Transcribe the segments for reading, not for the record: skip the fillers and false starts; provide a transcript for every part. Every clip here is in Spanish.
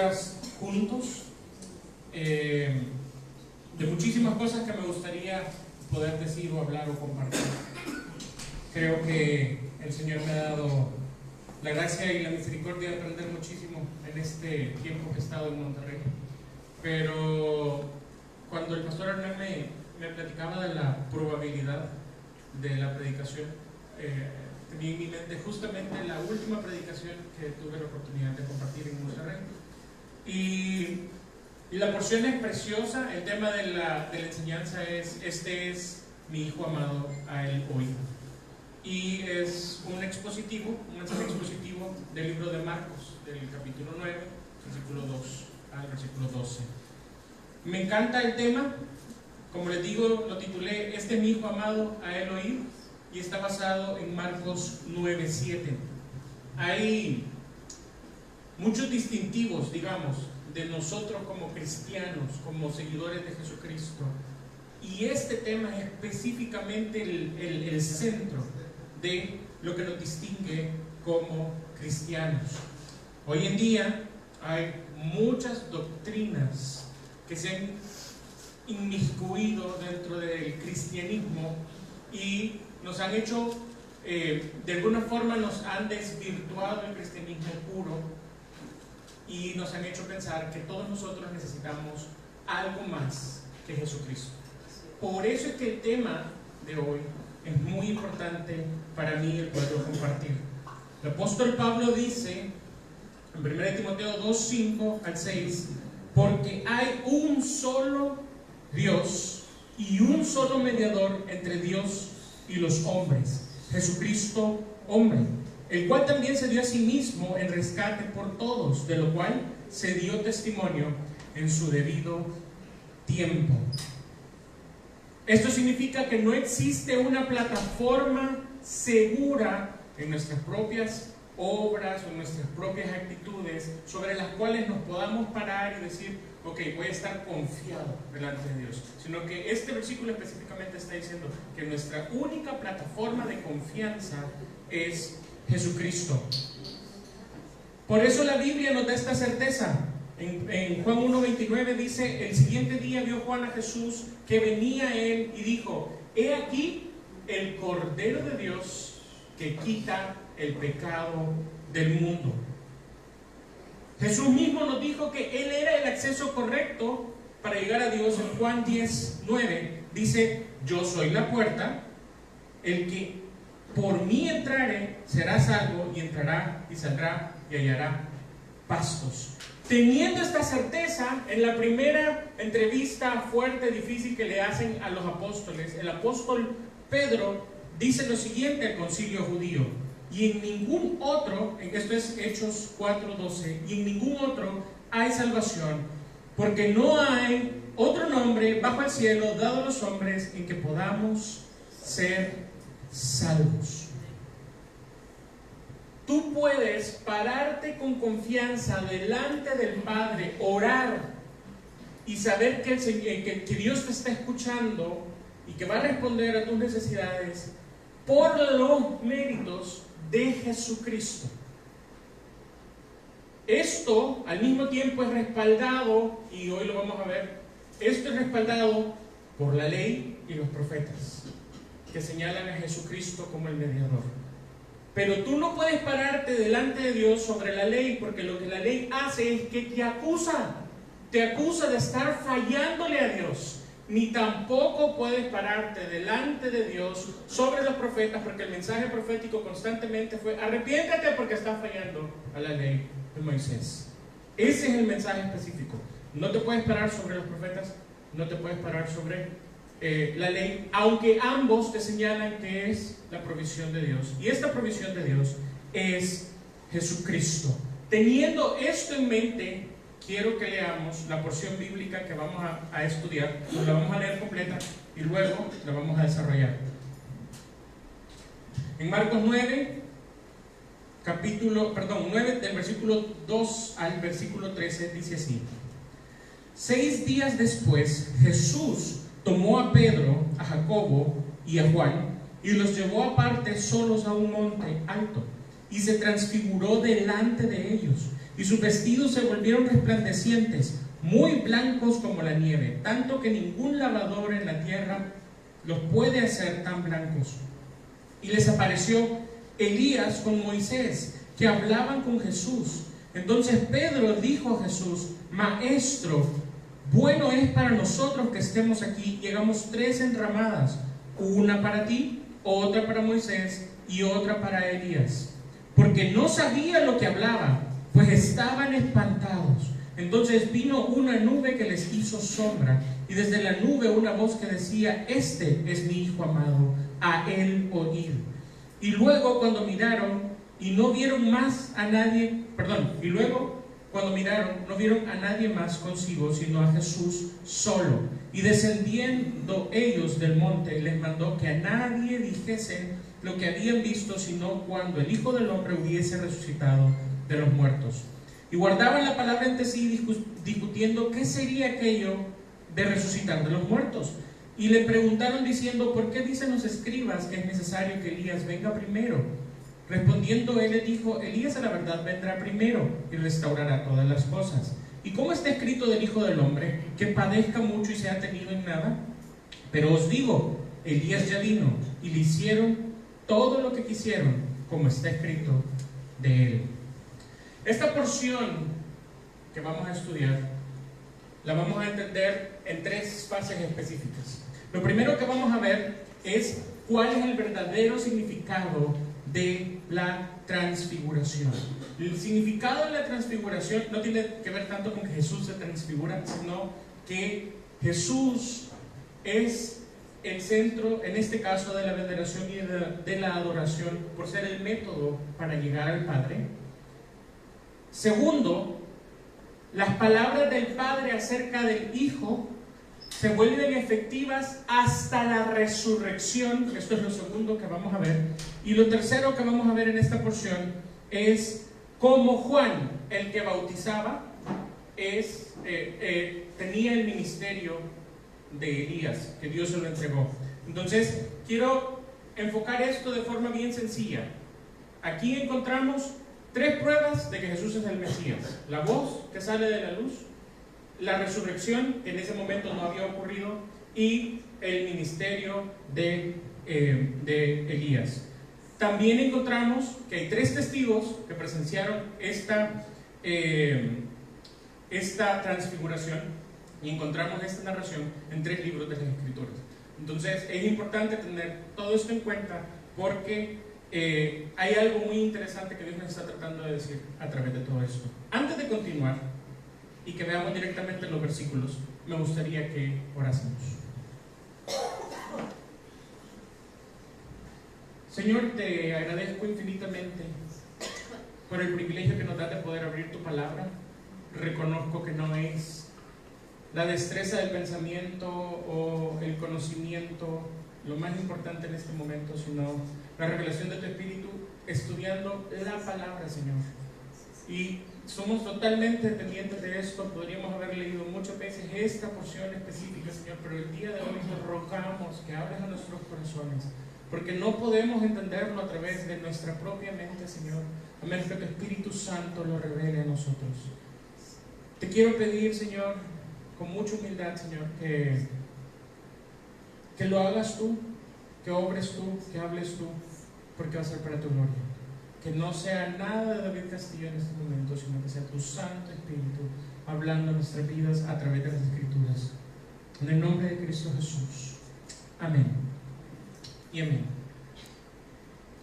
lecturas juntos de muchísimas cosas que me gustaría poder decir o hablar o compartir. Creo que el Señor me ha dado la gracia y la misericordia de aprender muchísimo en este tiempo que he estado en Monterrey. Pero cuando el pastor Hernán me platicaba de la probabilidad de la predicación, tenía en mi mente justamente la última predicación que tuve la oportunidad de compartir en Monterrey. Y la porción es preciosa. El tema de la enseñanza es: este es mi Hijo amado, a él oíd. Y es un mensaje expositivo del libro de Marcos, del capítulo 9, versículo 2 al versículo 12. Me encanta el tema. Como les digo, lo titulé "Este es mi Hijo amado, a él oíd", y está basado en Marcos 9:7. Hay muchos distintivos, digamos, de nosotros como cristianos, como seguidores de Jesucristo, y este tema es específicamente el centro de lo que nos distingue como cristianos. Hoy en día hay muchas doctrinas que se han inmiscuido dentro del cristianismo y nos han hecho, de alguna forma nos han desvirtuado el cristianismo puro y nos han hecho pensar que todos nosotros necesitamos algo más que Jesucristo. Por eso es que el tema de hoy es muy importante para mí el poderlo compartir. El apóstol Pablo dice en 1 Timoteo 2:5 al 6: porque hay un solo Dios y un solo mediador entre Dios y los hombres, Jesucristo hombre, el cual también se dio a sí mismo en rescate por todos, de lo cual se dio testimonio en su debido tiempo. Esto significa que no existe una plataforma segura en nuestras propias obras o en nuestras propias actitudes sobre las cuales nos podamos parar y decir: ok, voy a estar confiado delante de Dios. Sino que este versículo específicamente está diciendo que nuestra única plataforma de confianza es Jesucristo. Por eso la Biblia nos da esta certeza. En Juan 1:29 dice: el siguiente día vio Juan a Jesús que venía a él y dijo: he aquí el Cordero de Dios que quita el pecado del mundo. Jesús mismo nos dijo que Él era el acceso correcto para llegar a Dios. En Juan 10:9 dice: yo soy la puerta, el que por mí entrare será salvo, y entrará y saldrá y hallará pastos. Teniendo esta certeza, en la primera entrevista fuerte, difícil que le hacen a los apóstoles, el apóstol Pedro dice lo siguiente al concilio judío: y en ningún otro, esto es Hechos 4:12, y en ningún otro hay salvación, porque no hay otro nombre bajo el cielo dado a los hombres en que podamos ser salvos. Tú puedes pararte con confianza delante del Padre, orar y saber que Dios te está escuchando y que va a responder a tus necesidades por los méritos de Jesucristo. Esto al mismo tiempo es respaldado, y hoy lo vamos a ver, esto es respaldado por la ley y los profetas, que señalan a Jesucristo como el mediador. Pero tú no puedes pararte delante de Dios sobre la ley, porque lo que la ley hace es que te acusa de estar fallándole a Dios. Ni tampoco puedes pararte delante de Dios sobre los profetas, porque el mensaje profético constantemente fue: arrepiéntate porque estás fallando a la ley de Moisés. Ese es el mensaje específico. No te puedes parar sobre los profetas, no te puedes parar sobre la ley, aunque ambos te señalan que es la provisión de Dios. Y esta provisión de Dios es Jesucristo. Teniendo esto en mente, quiero que leamos la porción bíblica que vamos a estudiar. La vamos a leer completa y luego la vamos a desarrollar. En Marcos 9, 9 del versículo 2 al versículo 13 dice así: 6 días después, Jesús tomó a Pedro, a Jacobo y a Juan y los llevó aparte solos a un monte alto y se transfiguró delante de ellos. y sus vestidos se volvieron resplandecientes, muy blancos como la nieve, tanto que ningún lavador en la tierra los puede hacer tan blancos. Y les apareció Elías con Moisés, que hablaban con Jesús. Entonces Pedro dijo a Jesús: Maestro, bueno es para nosotros que estemos aquí. Llegamos 3 enramadas, una para ti, otra para Moisés y otra para Elías, porque no sabía lo que hablaba, pues estaban espantados. Entonces vino una nube que les hizo sombra, y desde la nube una voz que decía: Este es mi Hijo amado, a él oíd. Y luego cuando miraron y no vieron más a nadie, no vieron a nadie más consigo, sino a Jesús solo. Y descendiendo ellos del monte, les mandó que a nadie dijesen lo que habían visto, sino cuando el Hijo del Hombre hubiese resucitado de los muertos. Y guardaban la palabra entre sí, discutiendo qué sería aquello de resucitar de los muertos. Y le preguntaron diciendo: ¿por qué dicen los escribas que es necesario que Elías venga primero? Respondiendo él les dijo: Elías a la verdad vendrá primero y restaurará todas las cosas. ¿Y cómo está escrito del Hijo del Hombre? Que padezca mucho y sea tenido en nada. Pero os digo, Elías ya vino y le hicieron todo lo que quisieron, como está escrito de él. Esta porción que vamos a estudiar la vamos a entender en 3 fases específicas. Lo primero que vamos a ver es cuál es el verdadero significado de la transfiguración. El significado de la transfiguración no tiene que ver tanto con que Jesús se transfigura, sino que Jesús es el centro, en este caso, de la veneración y de la adoración, por ser el método para llegar al Padre. Segundo, las palabras del Padre acerca del Hijo se vuelven efectivas hasta la resurrección. Esto es lo segundo que vamos a ver. Y lo tercero que vamos a ver en esta porción es cómo Juan, el que bautizaba, tenía el ministerio de Elías, que Dios se lo entregó. Entonces, quiero enfocar esto de forma bien sencilla. Aquí encontramos 3 pruebas de que Jesús es el Mesías: la voz que sale de la luz, la resurrección, que en ese momento no había ocurrido, y el ministerio de Elías. También encontramos que hay 3 testigos que presenciaron esta transfiguración, y encontramos esta narración en 3 libros de las Escrituras. Entonces es importante tener todo esto en cuenta, porque hay algo muy interesante que Dios nos está tratando de decir a través de todo esto. Antes de continuar y que veamos directamente los versículos, me gustaría que orásemos. Señor, te agradezco infinitamente por el privilegio que nos das de poder abrir tu palabra. Reconozco que no es la destreza del pensamiento o el conocimiento lo más importante en este momento, sino la revelación de tu Espíritu estudiando la palabra, Señor. Y somos totalmente dependientes de esto. Podríamos haber leído muchas veces esta porción específica, Señor, pero el día de hoy nos rogamos que abras a nuestros corazones, porque no podemos entenderlo a través de nuestra propia mente, Señor, a menos que tu Espíritu Santo lo revele a nosotros. Te quiero pedir, Señor, con mucha humildad, Señor, que lo hagas tú, que obres tú, que hables tú, porque va a ser para tu gloria. Que no sea nada de David Castillo en este momento, sino que sea tu Santo Espíritu hablando en nuestras vidas a través de las Escrituras. En el nombre de Cristo Jesús. Amén. Y amén.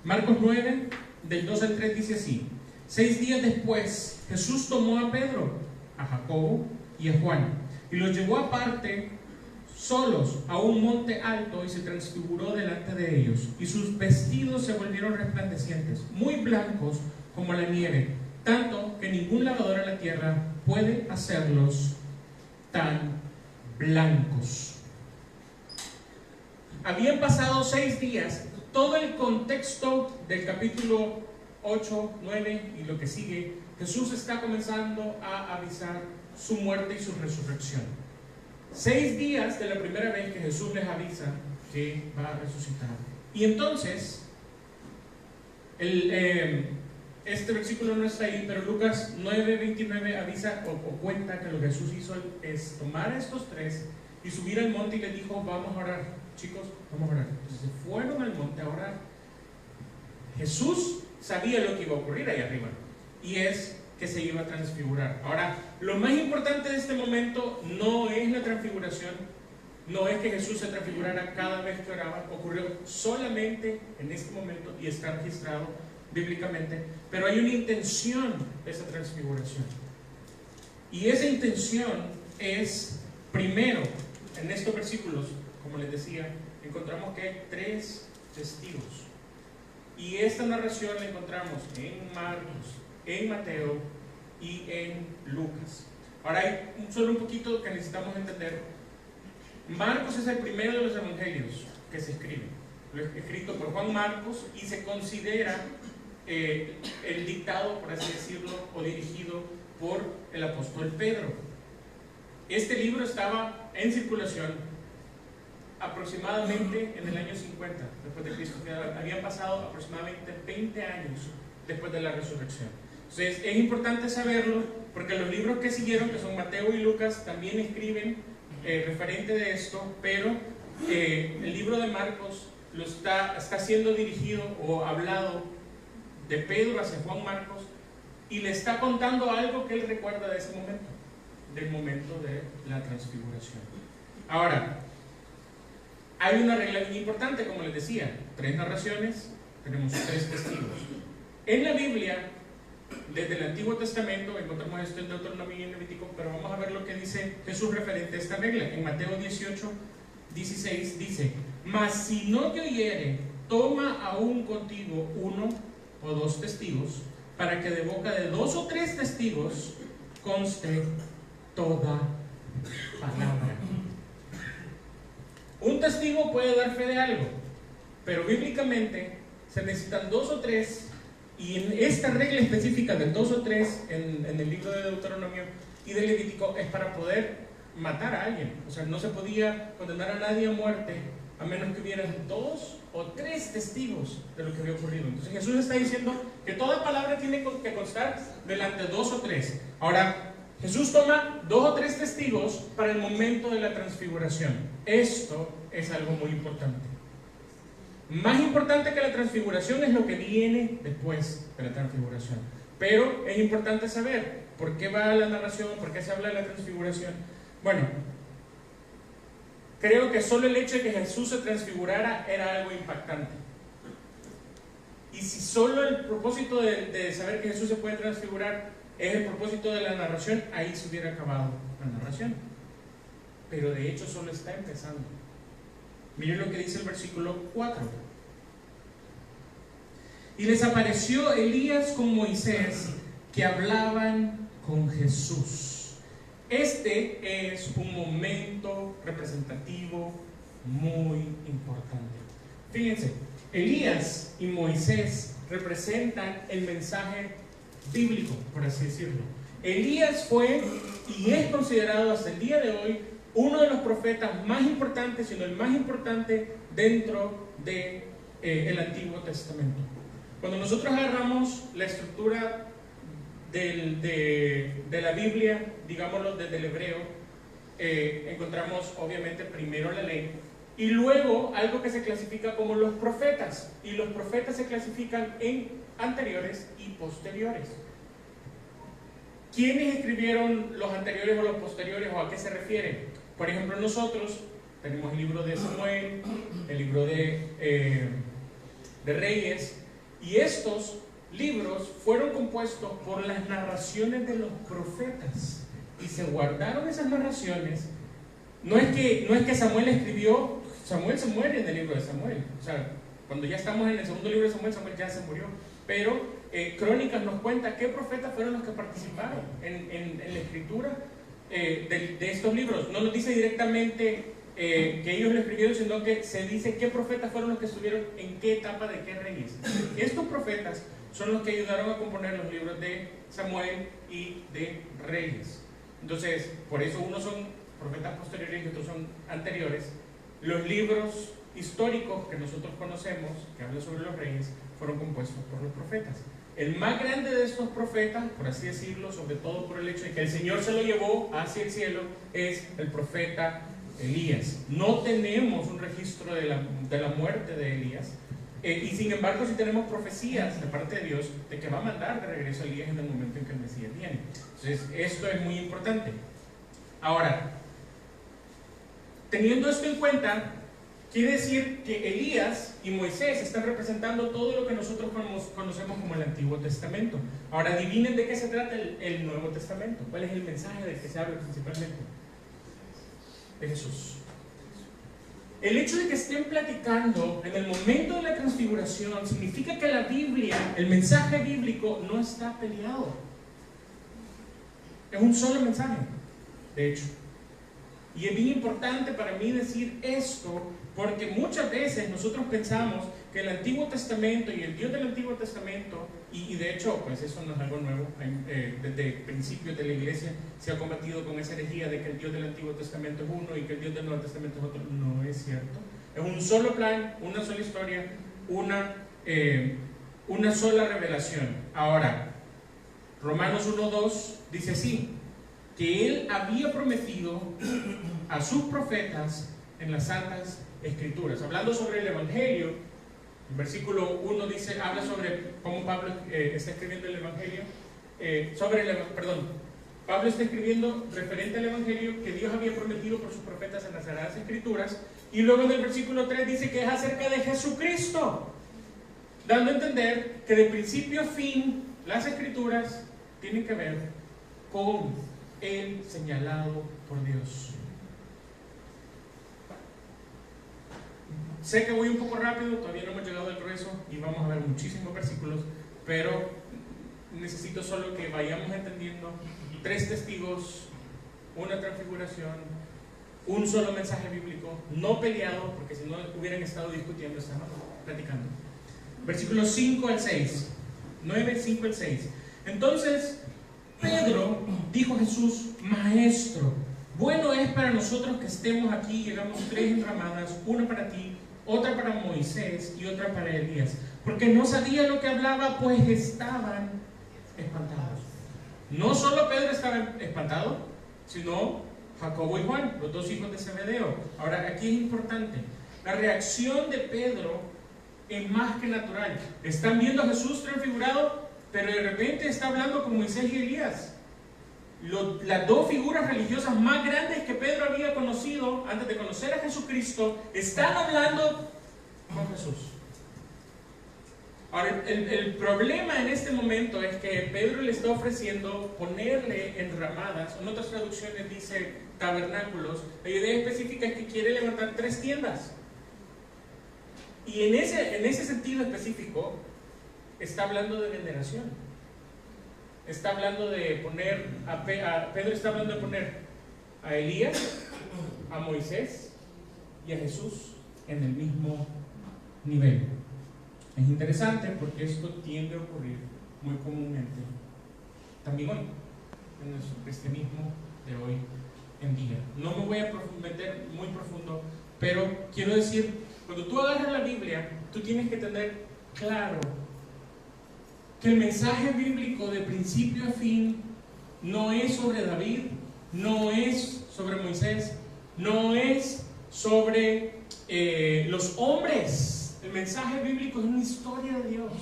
Marcos 9, del 2 al 3 dice así: 6 días después, Jesús tomó a Pedro, a Jacobo y a Juan, y los llevó aparte solos a un monte alto, y se transfiguró delante de ellos, y sus vestidos se volvieron resplandecientes, muy blancos como la nieve, tanto que ningún lavador en la tierra puede hacerlos tan blancos. Habían pasado 6 días. Todo el contexto del capítulo 8, 9 y lo que sigue, Jesús está comenzando a avisar su muerte y su resurrección. 6 días de la primera vez que Jesús les avisa que va a resucitar. Y entonces el este versículo no está ahí, pero Lucas 9:29 avisa o cuenta que lo que Jesús hizo es tomar a estos tres y subir al monte y les dijo, vamos a orar, chicos, vamos a orar. Entonces se fueron al monte a orar. Jesús sabía lo que iba a ocurrir ahí arriba, y es que se iba a transfigurar. Ahora, lo más importante de este momento no es la transfiguración, no es que Jesús se transfigurara cada vez que oraba, ocurrió solamente en este momento y está registrado bíblicamente, pero hay una intención de esa transfiguración. Y esa intención es, primero, en estos versículos, como les decía, encontramos que hay 3 testigos. Y esta narración la encontramos en Marcos, en Mateo y en Lucas. Ahora hay solo un poquito que necesitamos entender. Marcos es el primero de los evangelios que se escribe. Lo es escrito por Juan Marcos y se considera el dictado, por así decirlo, o dirigido por el apóstol Pedro. Este libro estaba en circulación aproximadamente en el año 50 después de Cristo. Habían pasado aproximadamente 20 años después de la resurrección. Entonces es importante saberlo porque los libros que siguieron, que son Mateo y Lucas, también escriben referente de esto, pero el libro de Marcos está siendo dirigido o hablado de Pedro hacia Juan Marcos y le está contando algo que él recuerda de ese momento, del momento de la transfiguración. Ahora, hay una regla muy importante, como les decía, 3 narraciones, tenemos 3 testigos. En la Biblia, desde el Antiguo Testamento, encontramos esto en Deuteronomio y en Levítico, pero vamos a ver lo que dice Jesús referente a esta regla. En Mateo 18:16 dice, mas si no te oyere, toma aún contigo 1 o 2 testigos, para que de boca de 2 o 3 testigos conste toda palabra. Un testigo puede dar fe de algo, pero bíblicamente se necesitan 2 o 3, y en esta regla específica del 2 o 3 en el libro de Deuteronomio y de Levítico es para poder matar a alguien. O sea, no se podía condenar a nadie a muerte a menos que hubieran 2 o 3 testigos de lo que había ocurrido. Entonces Jesús está diciendo que toda palabra tiene que constar delante de 2 o 3. Ahora, Jesús toma 2 o 3 testigos para el momento de la transfiguración. Esto es algo muy importante. Más importante que la transfiguración es lo que viene después de la transfiguración. Pero es importante saber por qué va la narración, por qué se habla de la transfiguración. Bueno, creo que solo el hecho de que Jesús se transfigurara era algo impactante. Y si solo el propósito de saber que Jesús se puede transfigurar es el propósito de la narración, ahí se hubiera acabado la narración. Pero de hecho solo está empezando. Miren lo que dice el versículo 4. Y les apareció Elías con Moisés, que hablaban con Jesús. Este es un momento representativo muy importante. Fíjense, Elías y Moisés representan el mensaje bíblico, por así decirlo. Elías fue y es considerado hasta el día de hoy uno de los profetas más importantes, sino el más importante dentro del Antiguo Testamento. Cuando nosotros agarramos la estructura de la Biblia, digámoslo desde el hebreo, encontramos obviamente primero la ley y luego algo que se clasifica como los profetas, y los profetas se clasifican en anteriores y posteriores. ¿Quiénes escribieron los anteriores o los posteriores, o a qué se refieren? Por ejemplo, nosotros tenemos el libro de Samuel, el libro de Reyes, y estos libros fueron compuestos por las narraciones de los profetas, y se guardaron esas narraciones. No es que Samuel escribió, Samuel se muere en el libro de Samuel, o sea, cuando ya estamos en el segundo libro de Samuel, Samuel ya se murió, pero Crónicas nos cuenta qué profetas fueron los que participaron en la escritura de estos libros. No nos dice directamente que ellos lo escribieron, sino que se dice qué profetas fueron los que estuvieron en qué etapa de qué reyes. Estos profetas son los que ayudaron a componer los libros de Samuel y de Reyes. Entonces, por eso unos son profetas posteriores y otros son anteriores. Los libros históricos que nosotros conocemos, que hablan sobre los reyes, fueron compuestos por los profetas. el más grande de estos profetas, por así decirlo, sobre todo por el hecho de que el Señor se lo llevó hacia el cielo, es el profeta Elías. No tenemos un registro de la muerte de Elías, y sin embargo sí tenemos profecías de parte de Dios de que va a mandar de regreso a Elías en el momento en que el Mesías viene. Entonces esto es muy importante. Ahora, teniendo esto en cuenta, quiere decir que Elías y Moisés están representando todo lo que nosotros conocemos como el Antiguo Testamento. Ahora adivinen de qué se trata el Nuevo Testamento. ¿Cuál es el mensaje del que se habla principalmente? De Jesús. El hecho de que estén platicando en el momento de la transfiguración significa que la Biblia, el mensaje bíblico, no está peleado. Es un solo mensaje, de hecho. Y es bien importante para mí decir esto, porque muchas veces nosotros pensamos que el Antiguo Testamento y el Dios del Antiguo Testamento, y de hecho, pues eso no es algo nuevo, desde principios de la iglesia se ha combatido con esa herejía de que el Dios del Antiguo Testamento es uno y que el Dios del Nuevo Testamento es otro. No es cierto. Es un solo plan, una sola historia, una sola revelación. Ahora, Romanos 1:2 dice así, que Él había prometido a sus profetas en las Santas Escrituras. Hablando sobre el Evangelio, el versículo 1 dice, habla sobre cómo Pablo está escribiendo el Evangelio, Pablo está escribiendo referente al Evangelio que Dios había prometido por sus profetas en las Sagradas Escrituras, y luego en el versículo 3 dice que es acerca de Jesucristo, dando a entender que de principio a fin las Escrituras tienen que ver con el señalado por Dios. Sé que voy un poco rápido, todavía no hemos llegado al grueso y vamos a ver muchísimos versículos, pero necesito solo que vayamos entendiendo 3 testigos, una transfiguración, un solo mensaje bíblico, no peleado, porque si no hubieran estado discutiendo, estaban platicando. Versículos 5 al 6, 9, 5 al 6. Entonces Pedro dijo a Jesús, Maestro, bueno es para nosotros que estemos aquí. Llegamos 3 enramadas, una para ti, otra para Moisés y otra para Elías, porque no sabía lo que hablaba, pues estaban espantados. No solo Pedro estaba espantado, sino Jacobo y Juan, los 2 hijos de Zebedeo. Ahora aquí es importante, la reacción de Pedro es más que natural. Están viendo a Jesús transfigurado, pero de repente está hablando con Moisés y Elías, las 2 figuras religiosas más grandes que Pedro había conocido antes de conocer a Jesucristo. Están hablando con Jesús. Ahora, el problema en este momento es que Pedro le está ofreciendo ponerle enramadas. En otras traducciones dice tabernáculos. La idea específica es que quiere levantar 3 tiendas. Y en ese sentido específico está hablando de veneración. Está hablando de poner Pedro está hablando de poner a Elías, a Moisés y a Jesús en el mismo nivel. Es interesante porque esto tiende a ocurrir muy comúnmente también hoy, en nuestro cristianismo de hoy en día. No me voy a meter muy profundo, pero quiero decir, cuando tú agarras la Biblia, tú tienes que tener claro que el mensaje bíblico de principio a fin no es sobre David, no es sobre Moisés, no es sobre los hombres. El mensaje bíblico es una historia de Dios,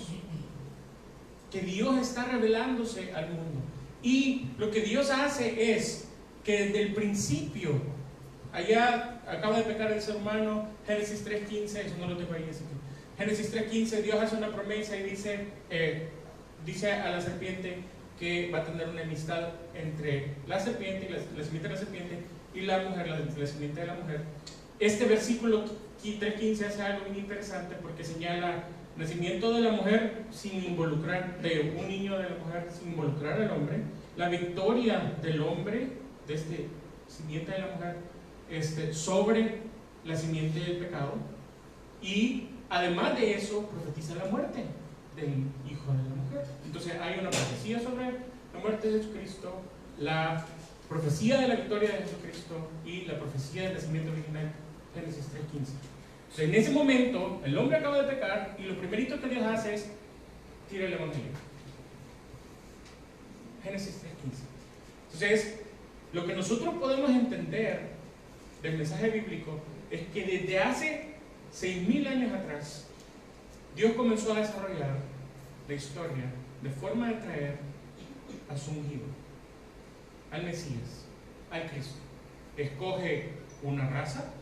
que Dios está revelándose al mundo. Y lo que Dios hace es que desde el principio, allá acaba de pecar el ser humano, Génesis 3:15, eso no lo tengo ahí, así que Génesis 3:15, Dios hace una promesa y dice a la serpiente que va a tener una enemistad entre la serpiente y la simiente de la serpiente y la mujer, la simiente de la mujer. Este versículo 3:15 hace algo muy interesante porque señala nacimiento de la mujer sin involucrar, de un niño de la mujer sin involucrar al hombre, la victoria del hombre, de este simiente de la mujer, sobre la simiente del pecado, y además de eso profetiza la muerte del hijo de la mujer. Entonces hay una profecía sobre la muerte de Jesucristo, la profecía de la victoria de Jesucristo y la profecía del nacimiento original, Génesis 3:15. Entonces en ese momento el hombre acaba de pecar y lo primerito que Dios hace es tirar el evangelio. Génesis 3:15. Entonces, lo que nosotros podemos entender del mensaje bíblico es que desde hace 6.000 años atrás, Dios comenzó a desarrollar la historia de forma de traer a su ungido, al Mesías, al Cristo. Escoge una raza,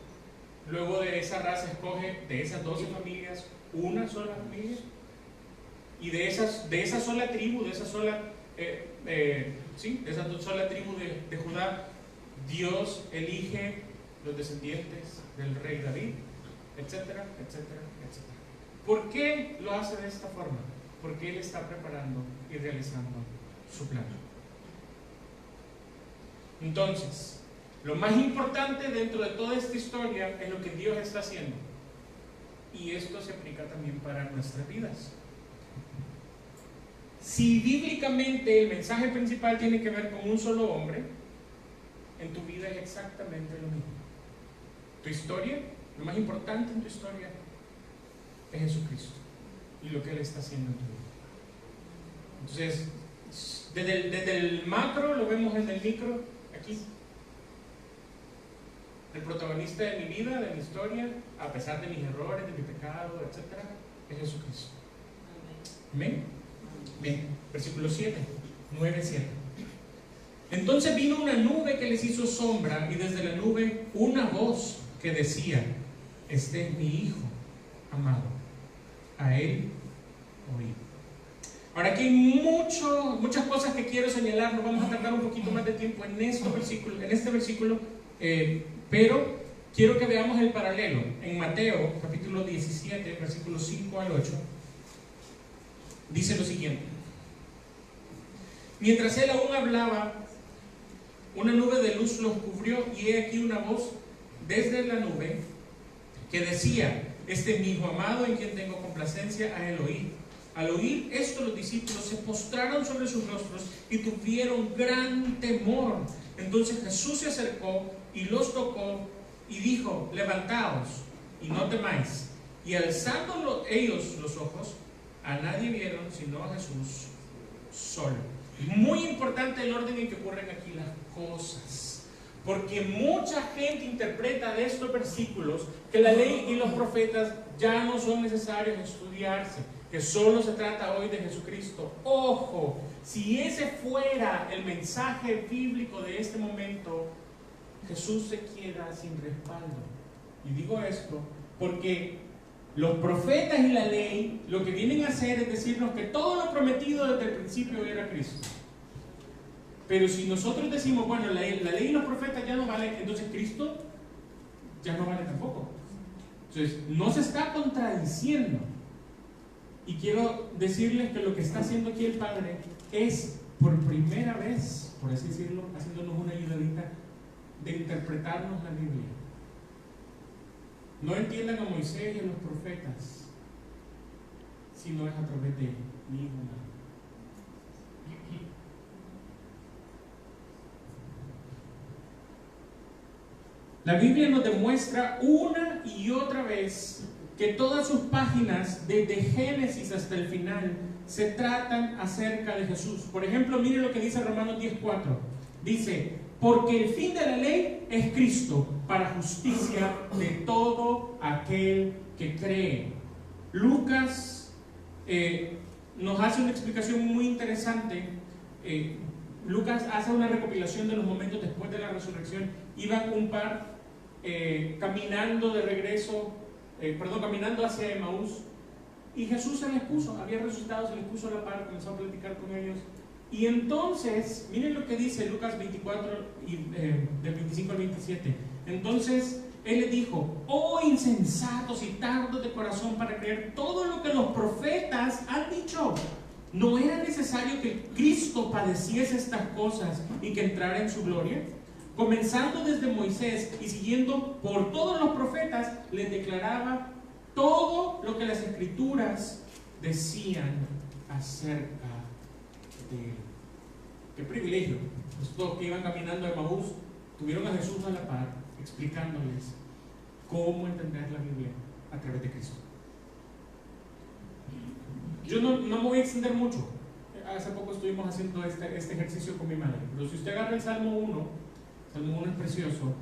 luego de esa raza escoge de esas 12 familias una sola familia, y de esa sola tribu, de esa sola tribu de Judá, Dios elige los descendientes del rey David, etcétera, etcétera, etcétera. ¿Por qué lo hace de esta forma? Porque Él está preparando y realizando su plan. Entonces, lo más importante dentro de toda esta historia es lo que Dios está haciendo. Y esto se aplica también para nuestras vidas. Si bíblicamente el mensaje principal tiene que ver con un solo hombre, en tu vida es exactamente lo mismo. Tu historia, lo más importante en tu historia es Jesucristo y lo que Él está haciendo en tu vida. Entonces, desde el macro lo vemos en el micro, aquí. El protagonista de mi vida, de mi historia, a pesar de mis errores, de mi pecado, etc., es Jesucristo. Amén. Bien, versículo 7, 9-7. Entonces vino una nube que les hizo sombra, y desde la nube una voz que decía: este es mi Hijo amado, a Él oí. Ahora, aquí hay muchas cosas que quiero señalar. Nos vamos a tardar un poquito más de tiempo en este versículo, pero quiero que veamos el paralelo. En Mateo, capítulo 17, versículos 5 al 8, dice lo siguiente: mientras él aún hablaba, una nube de luz los cubrió, y he aquí una voz desde la nube que decía: este es mi Hijo amado, en quien tengo complacencia, a Él oíd. Al oír esto, los discípulos se postraron sobre sus rostros y tuvieron gran temor. Entonces Jesús se acercó y los tocó y dijo: levantaos y no temáis. Y alzando ellos los ojos, a nadie vieron sino a Jesús solo. Muy importante el orden en que ocurren aquí las cosas, porque mucha gente interpreta de estos versículos que la ley y los profetas ya no son necesarios estudiarse, que solo se trata hoy de Jesucristo. Ojo, si ese fuera el mensaje bíblico de este momento, Jesús se queda sin respaldo. Y digo esto porque los profetas y la ley lo que vienen a hacer es decirnos que todo lo prometido desde el principio era Cristo. Pero si nosotros decimos, bueno, la ley y los profetas ya no valen, entonces Cristo ya no vale tampoco. Entonces, no se está contradiciendo. Y quiero decirles que lo que está haciendo aquí el Padre es, por primera vez, por así decirlo, haciéndonos una ayudadita de interpretarnos la Biblia. No entiendan a Moisés y a los profetas, sino es a través de mi Hijo amado. La Biblia nos demuestra una y otra vez que todas sus páginas, desde Génesis hasta el final, se tratan acerca de Jesús. Por ejemplo, miren lo que dice Romanos 10:4. Dice: porque el fin de la ley es Cristo, para justicia de todo aquel que cree. Lucas nos hace una explicación muy interesante. Lucas hace una recopilación de los momentos después de la resurrección. Iban un par caminando hacia Emaús, y Jesús se les puso, había resucitado, se les puso a la par, comenzó a platicar con ellos. Y entonces, miren lo que dice Lucas 24, del 25 al 27. Entonces Él les dijo: oh insensatos y tardos de corazón para creer todo lo que los profetas han dicho. ¿No era necesario que Cristo padeciese estas cosas y que entrara en su gloria? Comenzando desde Moisés y siguiendo por todos los profetas, les declaraba todo lo que las Escrituras decían acerca de Él. ¡Qué privilegio! Estos que iban caminando a Emaús tuvieron a Jesús a la par, explicándoles cómo entender la Biblia a través de Cristo. Yo no me voy a extender mucho. hace poco estuvimos haciendo este ejercicio con mi madre, pero si usted agarra el Salmo 1 es precioso,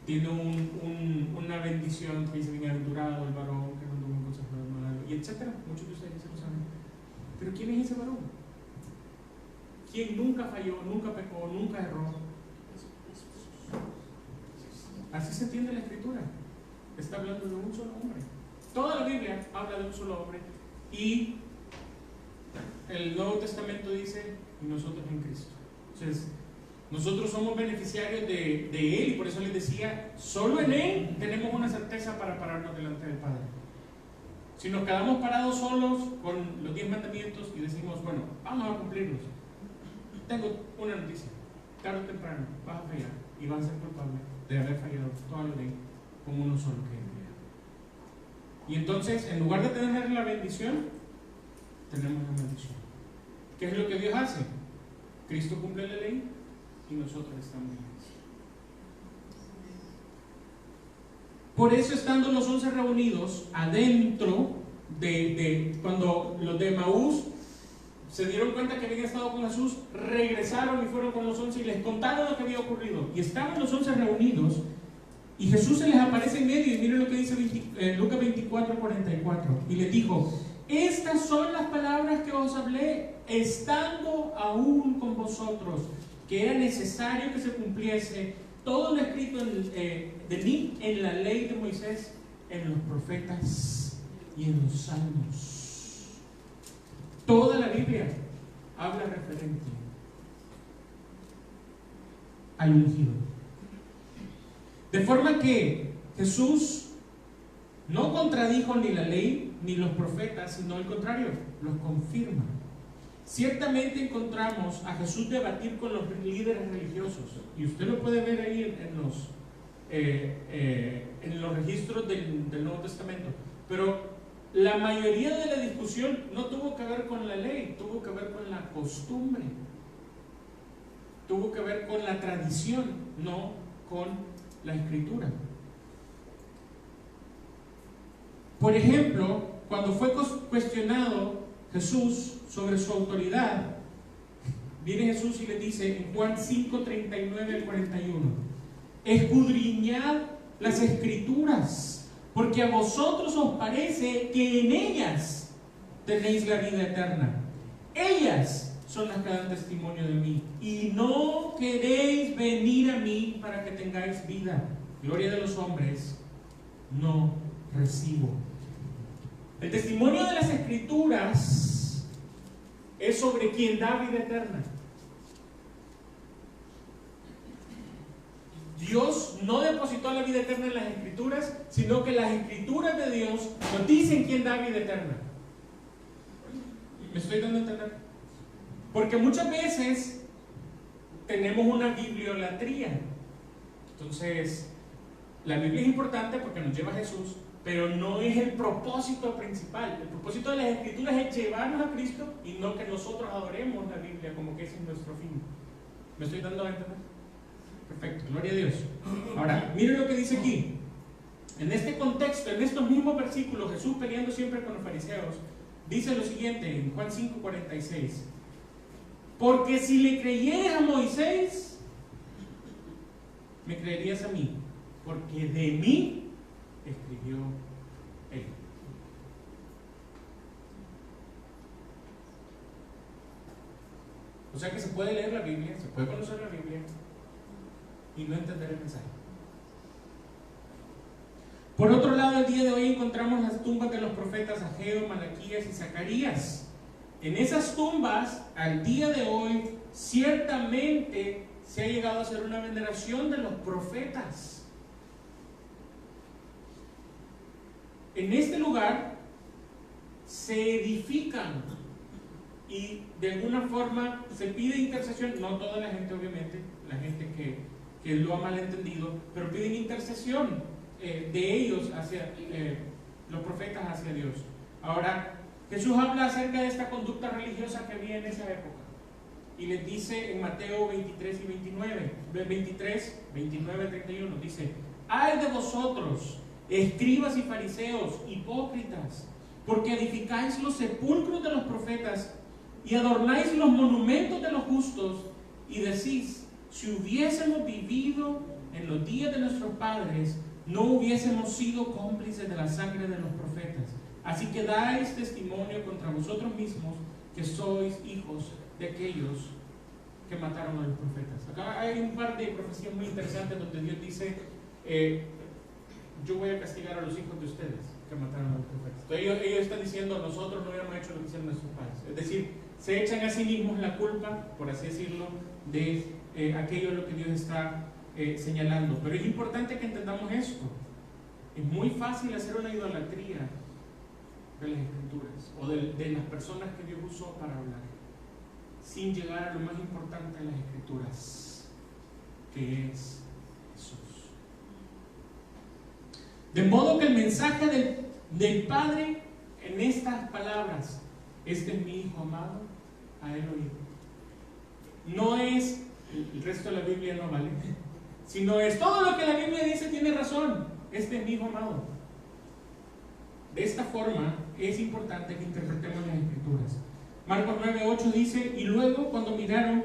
tiene una bendición que dice: bienaventurado el varón que no anduvo en consejo del malo, y etcétera. Muchos de ustedes se lo saben. Pero ¿quién es ese varón? ¿Quién nunca falló, nunca pecó, nunca erró? Así se entiende la Escritura. Está hablando de un solo hombre. Toda la Biblia habla de un solo hombre, y el Nuevo Testamento dice: y nosotros en Cristo. Entonces, nosotros somos beneficiarios de Él, y por eso les decía, solo en Él tenemos una certeza para pararnos delante del Padre. Si nos quedamos parados solos con los 10 mandamientos y decimos: bueno, vamos a cumplirlos, tengo una noticia: tarde o temprano vas a fallar y vas a ser culpable de haber fallado toda la ley con uno solo que es Dios. Y entonces, en lugar de tener la bendición, tenemos la maldición. ¿Qué es lo que Dios hace? Cristo cumple la ley y nosotros estamos en Cristo. Por eso, estando los 11 reunidos adentro cuando los de Emaús se dieron cuenta que habían estado con Jesús, regresaron y fueron con los 11 y les contaron lo que había ocurrido. Y estaban los 11 reunidos y Jesús se les aparece en medio, y miren lo que dice Lucas 24:44, y les dijo: estas son las palabras que os hablé estando aún con vosotros, que era necesario que se cumpliese todo lo escrito de mí en la ley de Moisés, en los profetas y en los salmos. Toda la Biblia habla referente al ungido. De forma que Jesús no contradijo ni la ley ni los profetas, sino al contrario, los confirma. Ciertamente encontramos a Jesús debatir con los líderes religiosos, y usted lo puede ver ahí en los registros del Nuevo Testamento, pero la mayoría de la discusión no tuvo que ver con la ley, tuvo que ver con la costumbre, tuvo que ver con la tradición, no con la Escritura. Por ejemplo, cuando fue cuestionado Jesús sobre su autoridad, viene Jesús y le dice en Juan 5:39 al 41: escudriñad las Escrituras, porque a vosotros os parece que en ellas tenéis la vida eterna. Ellas son las que dan testimonio de mí, y no queréis venir a mí para que tengáis vida. Gloria de los hombres no recibo. El testimonio de las Escrituras es sobre quien da vida eterna. Dios no depositó la vida eterna en las Escrituras, sino que las Escrituras de Dios nos dicen quién da vida eterna. ¿Me estoy dando a entender? Porque muchas veces tenemos una bibliolatría. Entonces, la Biblia es importante porque nos lleva a Jesús, pero no es el propósito principal. El propósito de las Escrituras es llevarnos a Cristo, y no que nosotros adoremos la Biblia como que ese es nuestro fin. ¿Me estoy dando a entender? Perfecto, gloria a Dios. Ahora, miren lo que dice aquí. En este contexto, en estos mismos versículos, Jesús peleando siempre con los fariseos, dice lo siguiente en Juan 5:46: porque si le creyeres a Moisés, me creerías a mí, porque de mí escribió él. O sea que se puede leer la Biblia, se puede conocer la Biblia y no entender el mensaje. Por otro lado, el día de hoy encontramos las tumbas de los profetas Ageo, Malaquías y Zacarías. En esas tumbas, al día de hoy, ciertamente se ha llegado a hacer una veneración de los profetas. En este lugar se edifican y de alguna forma se pide intercesión, no toda la gente obviamente, la gente que lo ha malentendido, pero piden intercesión de ellos hacia los profetas hacia Dios. Ahora, Jesús habla acerca de esta conducta religiosa que había en esa época y les dice en Mateo 23 y 29, 23, 29, 31, dice: ay de vosotros, escribas y fariseos, hipócritas, porque edificáis los sepulcros de los profetas y adornáis los monumentos de los justos y decís, si hubiésemos vivido en los días de nuestros padres, no hubiésemos sido cómplices de la sangre de los profetas. Así que dais testimonio contra vosotros mismos que sois hijos de aquellos que mataron a los profetas. Acá hay un par de profecías muy interesantes donde Dios dice, yo voy a castigar a los hijos de ustedes que mataron a los profetas. Entonces ellos están diciendo, nosotros no hubiéramos hecho lo que hicieron nuestros padres. Es decir, se echan a sí mismos la culpa, por así decirlo, de aquello lo que Dios está señalando. Pero es importante que entendamos esto. Es muy fácil hacer una idolatría de las escrituras o de las personas que Dios usó para hablar, sin llegar a lo más importante de las escrituras, que es Jesús. De modo que el mensaje del Padre en estas palabras, este es mi Hijo amado, a él oíd. No es, el resto de la Biblia no vale, sino es todo lo que la Biblia dice tiene razón, este es mi Hijo amado. De esta forma es importante que interpretemos las escrituras. Marcos 9:8 dice, y luego cuando miraron,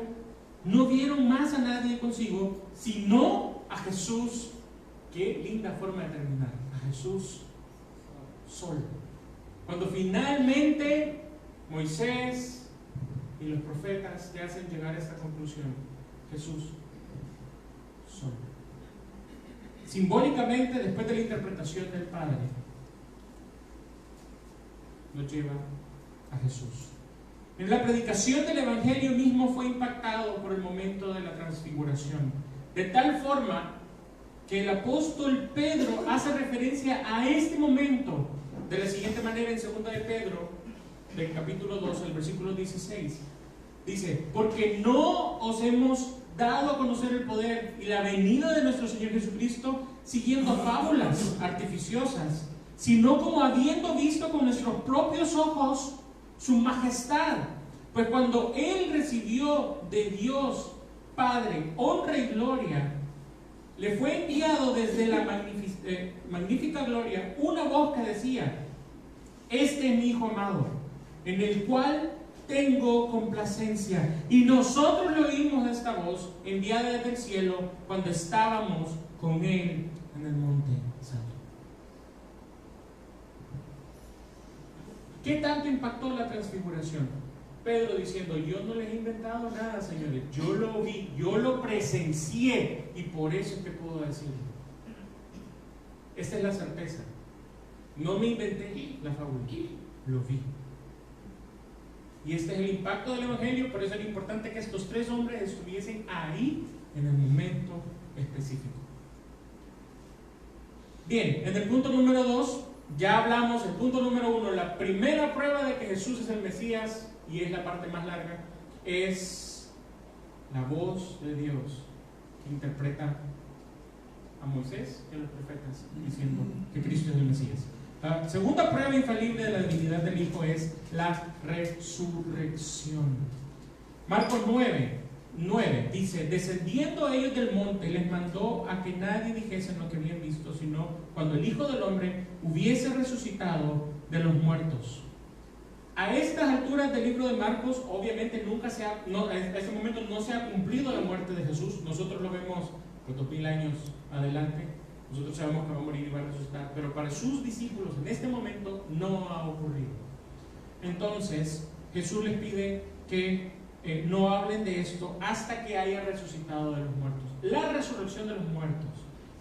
no vieron más a nadie consigo, sino a Jesús. Qué linda forma de terminar, a Jesús solo. Cuando finalmente Moisés y los profetas te hacen llegar a esta conclusión, Jesús solo. Simbólicamente, después de la interpretación del Padre, nos lleva a Jesús. En la predicación del Evangelio mismo fue impactado por el momento de la transfiguración, de tal forma que el apóstol Pedro hace referencia a este momento de la siguiente manera en 2 de Pedro, del capítulo 2, el versículo 16. Dice, porque no os hemos dado a conocer el poder y la venida de nuestro Señor Jesucristo siguiendo fábulas artificiosas, sino como habiendo visto con nuestros propios ojos su majestad. Pues cuando Él recibió de Dios Padre honra y gloria, le fue enviado desde la magnífica gloria una voz que decía, este es mi Hijo amado, en el cual tengo complacencia. Y nosotros le oímos esta voz enviada desde el cielo cuando estábamos con Él en el monte santo. ¿Qué tanto impactó la transfiguración? Pedro diciendo, yo no les he inventado nada, señores, yo lo vi, yo lo presencié y por eso es que puedo decirlo. Esta es la certeza. No me inventé la fábula, lo vi. Y este es el impacto del Evangelio, por eso era importante que estos tres hombres estuviesen ahí en el momento específico. Bien, en el punto número 2, ya hablamos, el punto número 1, la primera prueba de que Jesús es el Mesías, y es la parte más larga, es la voz de Dios que interpreta a Moisés y a los profetas diciendo que Cristo es el Mesías. La segunda prueba infalible de la divinidad del Hijo es la resurrección. Marcos 9 dice, descendiendo ellos del monte, les mandó a que nadie dijese lo que habían visto, sino cuando el Hijo del Hombre hubiese resucitado de los muertos. A estas alturas del libro de Marcos, obviamente a este momento no se ha cumplido la muerte de Jesús. Nosotros lo vemos por 2000 años adelante. Nosotros sabemos que va a morir y va a resucitar, pero para sus discípulos en este momento no ha ocurrido. Entonces Jesús les pide que no hablen de esto hasta que haya resucitado de los muertos. La resurrección de los muertos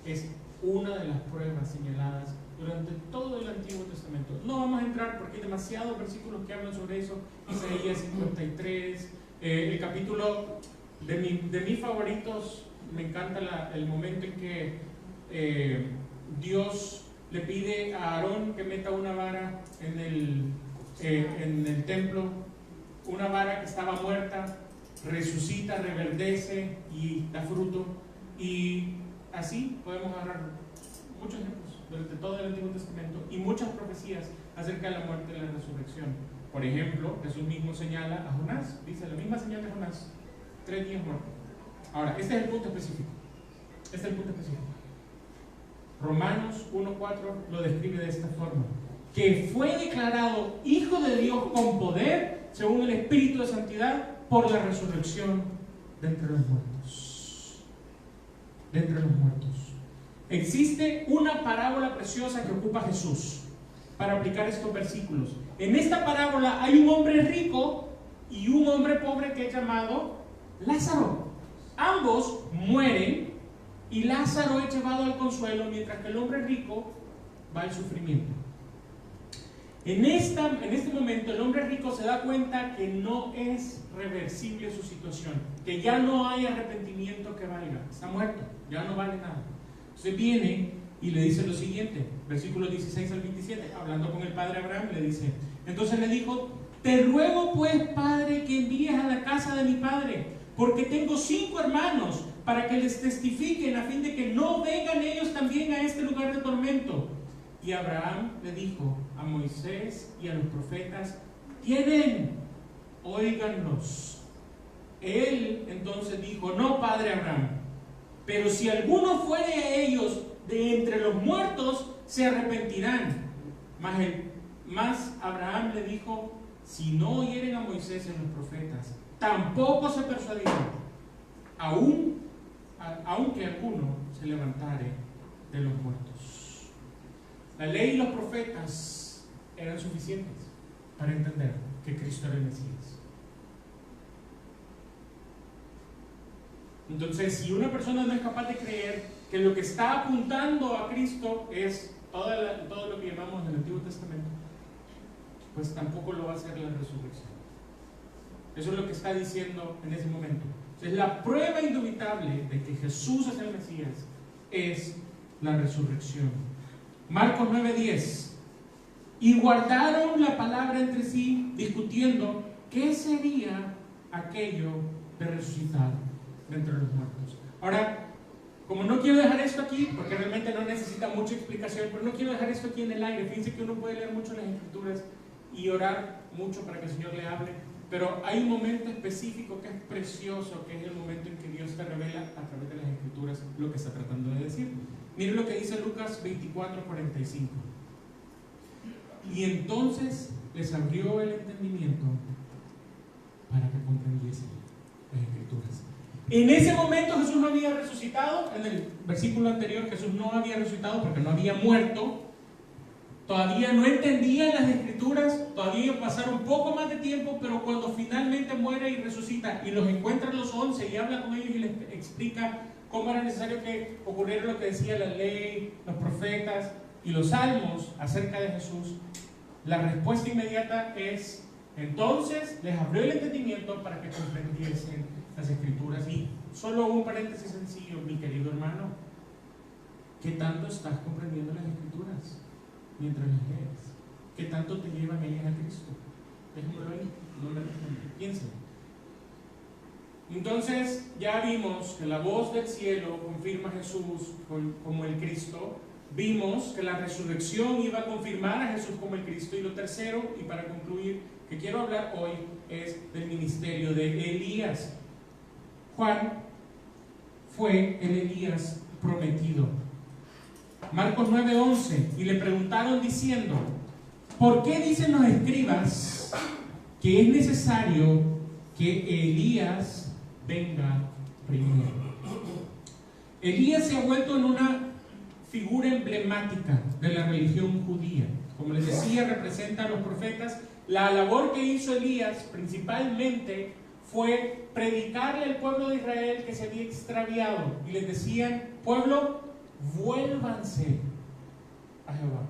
es una de las pruebas señaladas durante todo el Antiguo Testamento. No vamos a entrar porque hay demasiados versículos que hablan sobre eso. Isaías 53, el capítulo de mis favoritos, me encanta el momento en que Dios le pide a Aarón que meta una vara en el templo, una vara que estaba muerta, resucita, reverdece y da fruto. Y así podemos agarrar muchos ejemplos durante todo el Antiguo Testamento y muchas profecías acerca de la muerte y la resurrección. Por ejemplo, Jesús mismo señala a Jonás, dice la misma señal de Jonás, 3 días muerto. Ahora, este es el punto específico. Romanos 1:4 lo describe de esta forma: que fue declarado Hijo de Dios con poder según el Espíritu de Santidad, por la resurrección de entre los muertos. De entre los muertos. Existe una parábola preciosa que ocupa Jesús para aplicar estos versículos. En esta parábola hay un hombre rico y un hombre pobre que es llamado Lázaro. Ambos mueren y Lázaro es llevado al consuelo, mientras que el hombre rico va al sufrimiento. En este momento el hombre rico se da cuenta que no es reversible su situación, que ya no hay arrepentimiento que valga, está muerto, ya no vale nada. Entonces viene y le dice lo siguiente, versículos 16 al 27, hablando con el padre Abraham, le dice, entonces le dijo, te ruego pues, padre, que envíes a la casa de mi padre, porque tengo 5 hermanos, para que les testifiquen a fin de que no vengan ellos también a este lugar de tormento. Y Abraham le dijo a Moisés y a los profetas, tienen, óiganlos. Él entonces dijo, no, padre Abraham, pero si alguno fuere a ellos de entre los muertos, se arrepentirán. Mas Abraham le dijo, si no oyeren a Moisés y a los profetas, tampoco se persuadirán, aunque alguno se levantare de los muertos. La ley y los profetas eran suficientes para entender que Cristo era el Mesías. Entonces, si una persona no es capaz de creer que lo que está apuntando a Cristo es todo lo que llamamos el Antiguo Testamento, pues tampoco lo va a hacer la resurrección. Eso es lo que está diciendo en ese momento. Entonces, la prueba indubitable de que Jesús es el Mesías es la resurrección. Marcos 9:10. Y guardaron la palabra entre sí, discutiendo qué sería aquello de resucitar de entre los muertos. Ahora, como no quiero dejar esto aquí, porque realmente no necesita mucha explicación, pero no quiero dejar esto aquí en el aire. Fíjense que uno puede leer mucho las Escrituras y orar mucho para que el Señor le hable, pero hay un momento específico que es precioso, que es el momento en que Dios te revela a través de las Escrituras lo que está tratando de decir. Miren lo que dice Lucas 24:45. Y entonces les abrió el entendimiento para que comprendiesen las Escrituras. En ese momento Jesús no había resucitado. En el versículo anterior Jesús no había resucitado porque no había muerto. Todavía no entendían las Escrituras, todavía pasaron un poco más de tiempo, pero cuando finalmente muere y resucita y los encuentra los 11 y habla con ellos y les explica cómo era necesario que ocurriera lo que decía la ley, los profetas y los salmos acerca de Jesús, la respuesta inmediata es, entonces les abrió el entendimiento para que comprendiesen las Escrituras. Y solo un paréntesis sencillo, mi querido hermano, ¿qué tanto estás comprendiendo las Escrituras mientras las lees? ¿Qué tanto te llevan ellas a Cristo? Déjamelo ahí, no me responde, piensen. Entonces ya vimos que la voz del cielo confirma a Jesús como el Cristo. Vimos que la resurrección iba a confirmar a Jesús como el Cristo. Y lo tercero, y para concluir, que quiero hablar hoy es del ministerio de Elías. Juan fue el Elías prometido. Marcos 9:11, y le preguntaron diciendo, ¿por qué dicen los escribas que es necesario que Elías venga primero? Elías se ha vuelto en una figura emblemática de la religión judía. Como les decía, representa a los profetas. La labor que hizo Elías principalmente fue predicarle al pueblo de Israel que se había extraviado, y les decían, pueblo, vuélvanse a Jehová.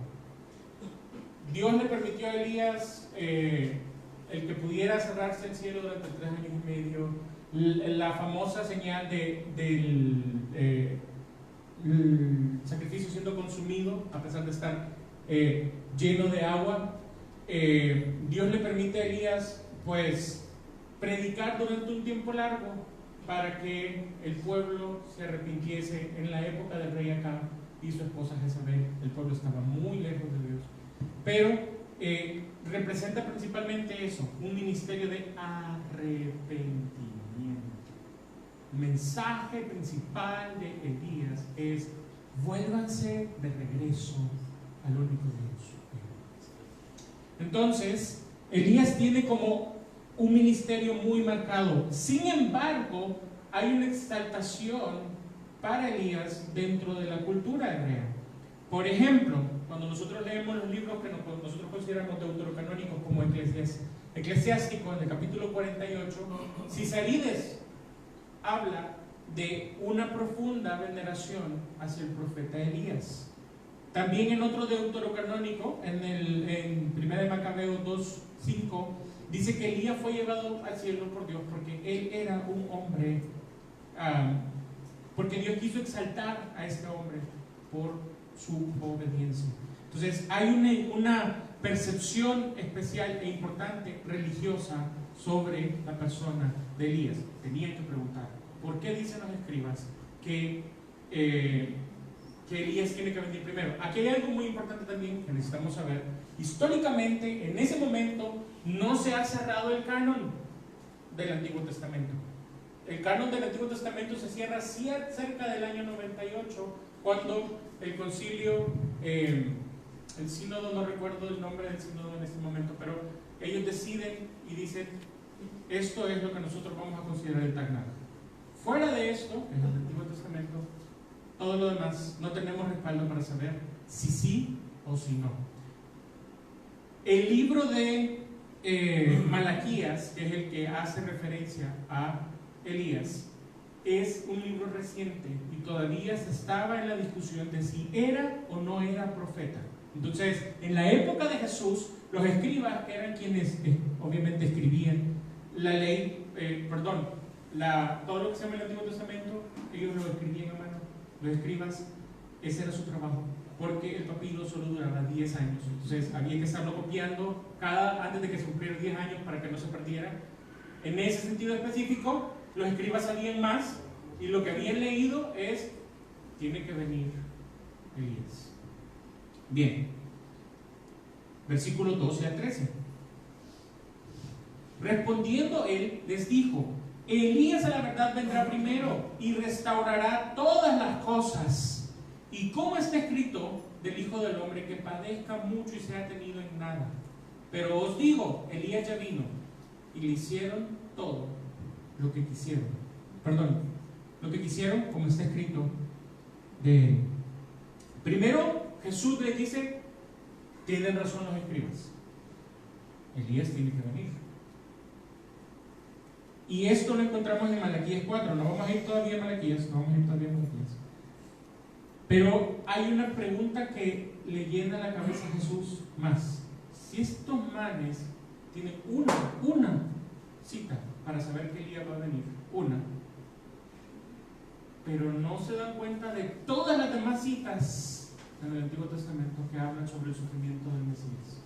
Dios le permitió a Elías el que pudiera cerrarse el cielo durante 3 años y medio, la famosa señal del sacrificio siendo consumido a pesar de estar lleno de agua. Dios le permite a Elías pues predicar durante un tiempo largo para que el pueblo se arrepintiese. En la época del rey Acab y su esposa Jezabel, el pueblo estaba muy lejos de Dios, pero representa principalmente eso, un ministerio de arrepentimiento. El mensaje principal de Elías es: vuélvanse de regreso al único Dios. Entonces, Elías tiene como un ministerio muy marcado. Sin embargo, hay una exaltación para Elías dentro de la cultura hebrea. Por ejemplo, cuando nosotros leemos los libros que nosotros consideramos deuterocanónicos como Eclesiástico, en el capítulo 48, Cisarides habla de una profunda veneración hacia el profeta Elías. También en otro deuterocanónico, en 1 Macabeos 2:5, dice que Elías fue llevado al cielo por Dios porque él era un hombre, porque Dios quiso exaltar a este hombre por su obediencia. Entonces hay una percepción especial e importante religiosa sobre la persona de Elías. Tenían que preguntar, ¿por qué dicen los escribas que Elías tiene que venir primero? Aquí hay algo muy importante también que necesitamos saber. Históricamente, en ese momento, no se ha cerrado el canon del Antiguo Testamento. El canon del Antiguo Testamento se cierra cerca del año 98, cuando el concilio, el sínodo, no recuerdo el nombre del sínodo en este momento, pero ellos deciden y dicen, esto es lo que nosotros vamos a considerar el Tanaj. Fuera de esto, en el Antiguo Testamento, todo lo demás no tenemos respaldo para saber si sí o si no. El libro de Malaquías, que es el que hace referencia a Elías, es un libro reciente y todavía se estaba en la discusión de si era o no era profeta. Entonces, en la época de Jesús, los escribas eran quienes obviamente escribían la ley, todo lo que se llama el Antiguo Testamento, ellos lo escribían a mano. Los escribas, ese era su trabajo, porque el papiro solo duraba 10 años. Entonces, había que estarlo copiando antes de que se cumplieran 10 años para que no se perdiera. En ese sentido específico, los escribas sabían más y lo que habían leído es: tiene que venir Elías. Bien, versículos 12 al 13. Respondiendo él, les dijo: Elías a la verdad vendrá primero y restaurará todas las cosas. Y como está escrito del Hijo del Hombre, que padezca mucho y sea tenido en nada. Pero os digo, Elías ya vino y le hicieron todo lo que quisieron. Lo que quisieron, como está escrito de él. Primero, Jesús les dice: tienen razón los escribas, Elías tiene que venir. Y esto lo encontramos en Malaquías 4. No vamos a ir todavía a Malaquías, pero hay una pregunta que le llena la cabeza a Jesús más. Si estos manes tienen una cita para saber que Elías va a venir, pero no se dan cuenta de todas las demás citas en el Antiguo Testamento que hablan sobre el sufrimiento del Mesías.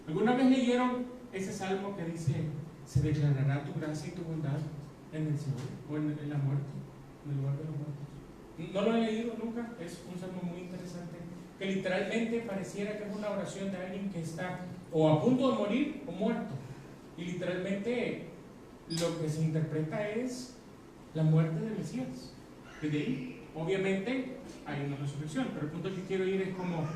¿Alguna vez leyeron ese salmo que dice: se declarará tu gracia y tu bondad en el cielo o en la muerte, en el lugar de los muertos? ¿No lo he leído nunca? Es un salmo muy interesante, que literalmente pareciera que es una oración de alguien que está o a punto de morir o muerto, y literalmente lo que se interpreta es la muerte del Mesías. Desde ahí, obviamente, hay una resurrección, pero el punto que quiero ir es como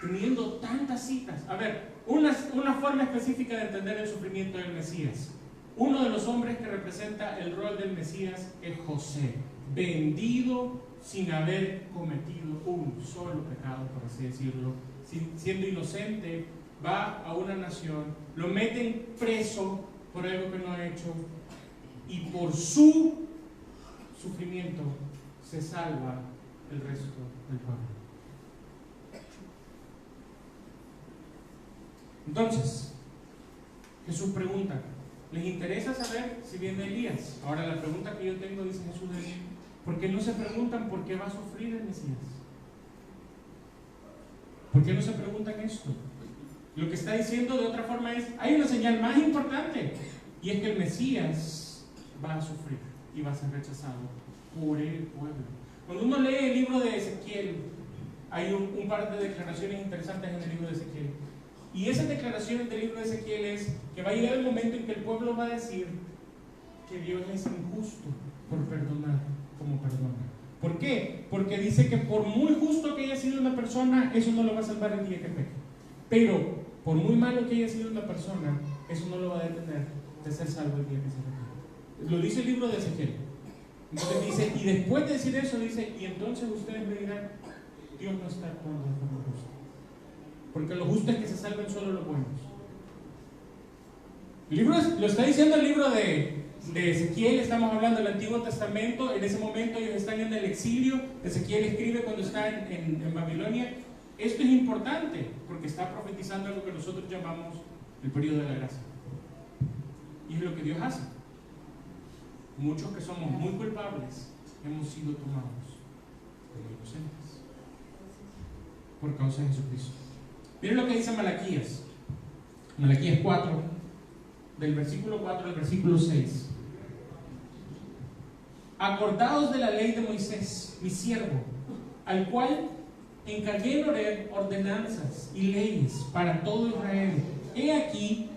teniendo tantas citas. A ver, una forma específica de entender el sufrimiento del Mesías. Uno de los hombres que representa el rol del Mesías es José, vendido sin haber cometido un solo pecado, por así decirlo, siendo inocente, va a una nación, lo meten preso por algo que no ha hecho, y por su sufrimiento se salva el resto del pueblo. Entonces, Jesús pregunta: ¿les interesa saber si viene Elías? Ahora la pregunta que yo tengo, dice Jesús, es: ¿por qué no se preguntan por qué va a sufrir el Mesías? ¿Por qué no se preguntan esto? Lo que está diciendo de otra forma es: hay una señal más importante, y es que el Mesías va a sufrir y va a ser rechazado por el pueblo. Cuando uno lee el libro de Ezequiel, hay un par de declaraciones interesantes en el libro de Ezequiel. Y esas declaraciones del libro de Ezequiel es que va a llegar el momento en que el pueblo va a decir que Dios es injusto por perdonar como perdona. ¿Por qué? Porque dice que por muy justo que haya sido una persona, eso no lo va a salvar el día que peque. Pero por muy malo que haya sido una persona, eso no lo va a detener de ser salvo el día que se arrepienta. Lo dice el libro de Ezequiel. Entonces dice, y después de decir eso, dice, y entonces ustedes me dirán, Dios no está actuando de forma justa. Porque lo justo es que se salven solo los buenos. El libro lo está diciendo el libro de Ezequiel, estamos hablando del Antiguo Testamento. En ese momento ellos están en el exilio. Ezequiel escribe cuando está en Babilonia. Esto es importante porque está profetizando lo que nosotros llamamos el periodo de la gracia. Y es lo que Dios hace. Muchos que somos muy culpables hemos sido tomados como inocentes por causa de Jesucristo. Miren lo que dice Malaquías. Malaquías 4, del versículo 4 al versículo 6. Acordaos de la ley de Moisés, mi siervo, al cual encargué en Horeb ordenanzas y leyes para todo Israel. He aquí,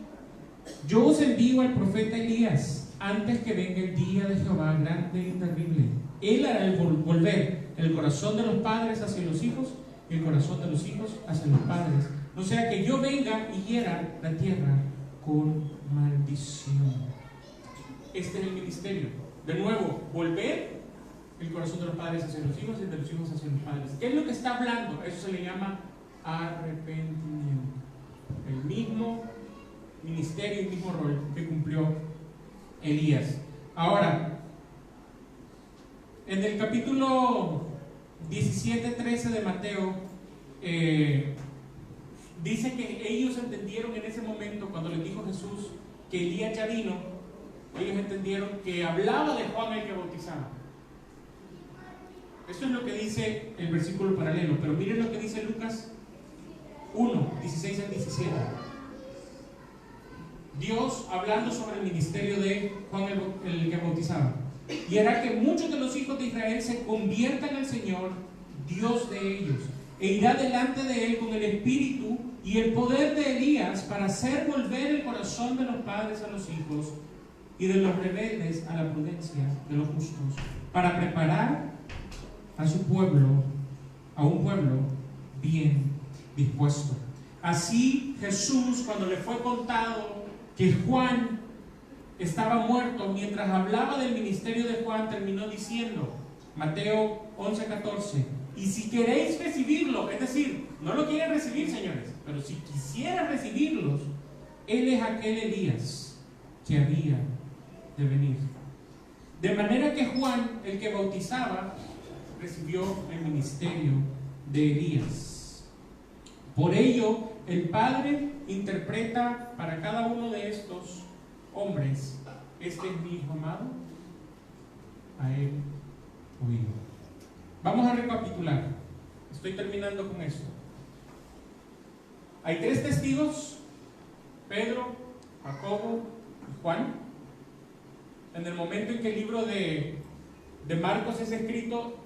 yo os envío al profeta Elías, antes que venga el día de Jehová grande y terrible. Él hará volver el corazón de los padres hacia los hijos y el corazón de los hijos hacia los padres, no sea que yo venga y hiera la tierra con maldición. Este es el ministerio. De nuevo, volver el corazón de los padres hacia los hijos y de los hijos hacia los padres. ¿Qué es lo que está hablando? Eso se le llama arrepentimiento. El mismo ministerio, el mismo rol que cumplió Elías. Ahora, en el capítulo 17-13 de Mateo, dice que ellos entendieron en ese momento, cuando les dijo Jesús que Elías ya vino, ellos entendieron que hablaba de Juan el que bautizaba. Esto es lo que dice el versículo paralelo, pero miren lo que dice Lucas 1, 16 al 17. Dios hablando sobre el ministerio de Juan el que bautizaba. Y hará que muchos de los hijos de Israel se conviertan al Señor, Dios de ellos, e irá delante de él con el espíritu y el poder de Elías para hacer volver el corazón de los padres a los hijos y de los rebeldes a la prudencia de los justos, para preparar a su pueblo, a un pueblo bien dispuesto. Así Jesús, cuando le fue contado que Juan estaba muerto, mientras hablaba del ministerio de Juan, terminó diciendo, Mateo 11:14, y si queréis recibirlo, es decir, no lo quieren recibir, señores, pero si quisieran recibirlos, él es aquel Elías que había de venir. De manera que Juan, el que bautizaba, recibió el ministerio de Elías. Por ello, el Padre interpreta para cada uno de estos hombres, este es mi hijo amado, a él oído. Vamos a recapitular. Estoy terminando con esto. Hay tres testigos: Pedro, Jacobo y Juan. En el momento en que el libro de Marcos es escrito,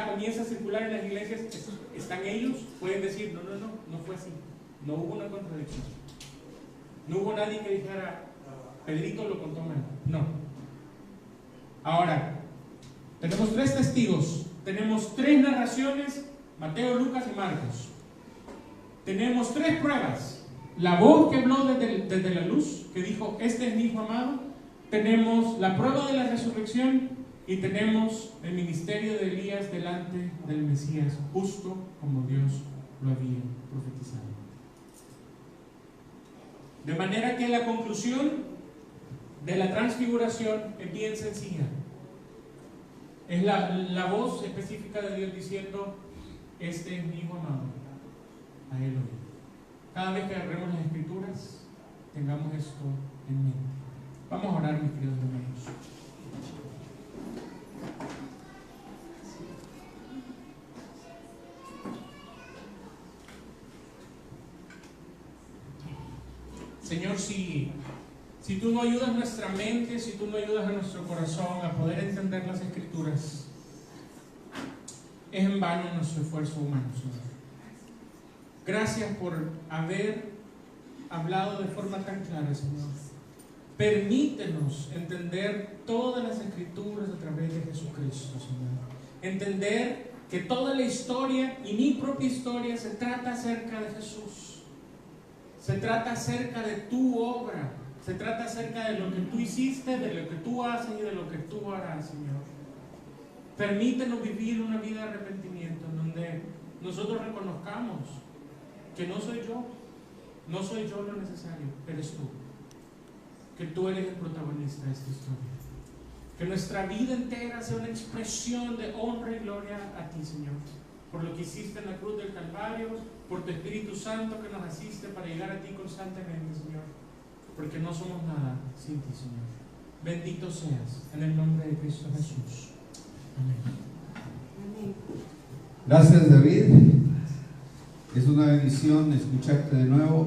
comienza a circular en las iglesias, están ellos, pueden decir, no fue así. No hubo una contradicción. No hubo nadie que dijera, Pedrito lo contó mal. No. Ahora, tenemos tres testigos, tenemos tres narraciones, Mateo, Lucas y Marcos. Tenemos tres pruebas: la voz que habló desde la luz, que dijo, este es mi hijo amado. Tenemos la prueba de la resurrección y tenemos el ministerio de Elías delante del Mesías, justo como Dios lo había profetizado. De manera que la conclusión de la transfiguración es bien sencilla. Es la voz específica de Dios diciendo, este es mi hijo amado, a él oíd. Cada vez que agarremos las escrituras, tengamos esto en mente. Vamos a orar, mis queridos hermanos. Señor, si tú no ayudas nuestra mente, si tú no ayudas a nuestro corazón a poder entender las escrituras, es en vano nuestro esfuerzo humano, Señor. Gracias por haber hablado de forma tan clara, Señor. Permítenos entender todas las escrituras a través de Jesucristo, Señor. Entender que toda la historia y mi propia historia se trata acerca de Jesús. Se trata acerca de tu obra. Se trata acerca de lo que tú hiciste, de lo que tú haces y de lo que tú harás, Señor. Permítenos vivir una vida de arrepentimiento en donde nosotros reconozcamos que no soy yo lo necesario, eres tú. Que tú eres el protagonista de esta historia. Que nuestra vida entera sea una expresión de honra y gloria a ti, Señor. Por lo que hiciste en la cruz del Calvario, por tu Espíritu Santo que nos asiste para llegar a ti constantemente, Señor. Porque no somos nada sin ti, Señor. Bendito seas, en el nombre de Cristo Jesús. Amén. Gracias, David. Es una bendición escucharte de nuevo.